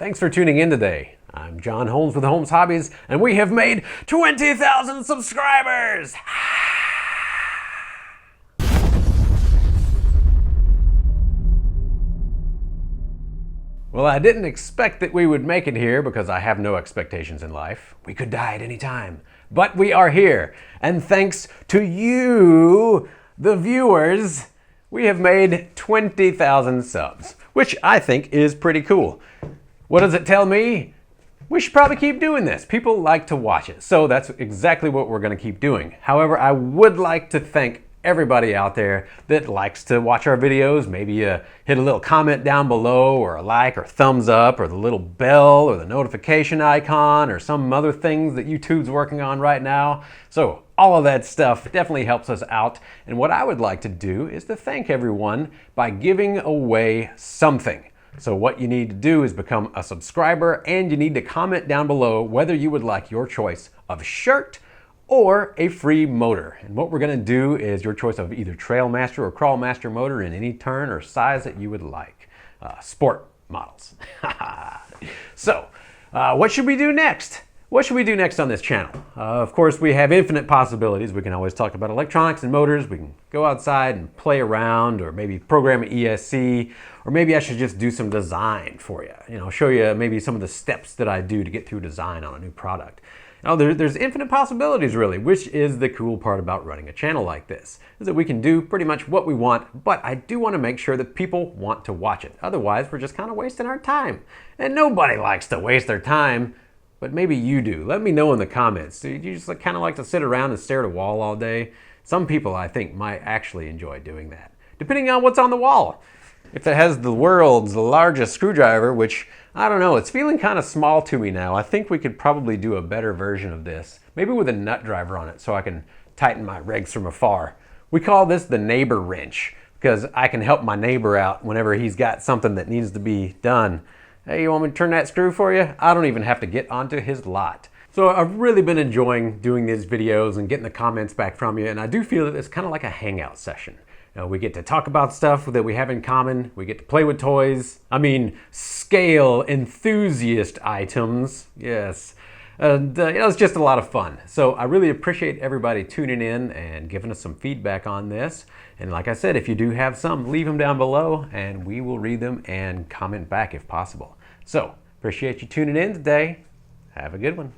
Thanks for tuning in today. I'm John Holmes with Homes Hobbies, and we have made 20,000 subscribers! Well, I didn't expect that we would make it here because I have no expectations in life. We could die at any time. But we are here. And thanks to you, the viewers, we have made 20,000 subs, which I think is pretty cool. What does it tell me? We should probably keep doing this. People like to watch it. So that's exactly what we're going to keep doing. However, I would like to thank everybody out there that likes to watch our videos. Maybe hit a little comment down below, or a like or thumbs up, or the little bell or the notification icon, or some other things that YouTube's working on right now. So all of that stuff definitely helps us out. And what I would like to do is to thank everyone by giving away something. So what you need to do is become a subscriber, and you need to comment down below whether you would like your choice of shirt or a free motor. And what we're going to do is your choice of either TrailMaster or CrawlMaster motor in any turn or size that you would like. Sport models. So, what should we do next? What should we do next on this channel? Of course, we have infinite possibilities. We can always talk about electronics and motors. We can go outside and play around, or maybe program an ESC, or maybe I should just do some design for you. You know, show you maybe some of the steps that I do to get through design on a new product. Now, there's infinite possibilities, really, which is the cool part about running a channel like this, is that we can do pretty much what we want, but I do want to make sure that people want to watch it. Otherwise, we're just kind of wasting our time. And nobody likes to waste their time, but maybe you do. Let me know in the comments. Do you just kind of like to sit around and stare at a wall all day? Some people, I think, might actually enjoy doing that, depending on what's on the wall. If it has the world's largest screwdriver, which, I don't know, it's feeling kind of small to me now. I think we could probably do a better version of this, maybe with a nut driver on it so I can tighten my regs from afar. We call this the neighbor wrench because I can help my neighbor out whenever he's got something that needs to be done. Hey, you want me to turn that screw for you? I don't even have to get onto his lot. So I've really been enjoying doing these videos and getting the comments back from you, and I do feel that it's kind of like a hangout session. We get to talk about stuff that we have in common. We get to play with toys. I mean, scale enthusiast items. Yes. And it's just a lot of fun. So I really appreciate everybody tuning in and giving us some feedback on this. And like I said, if you do have some, leave them down below and we will read them and comment back if possible. So appreciate you tuning in today. Have a good one.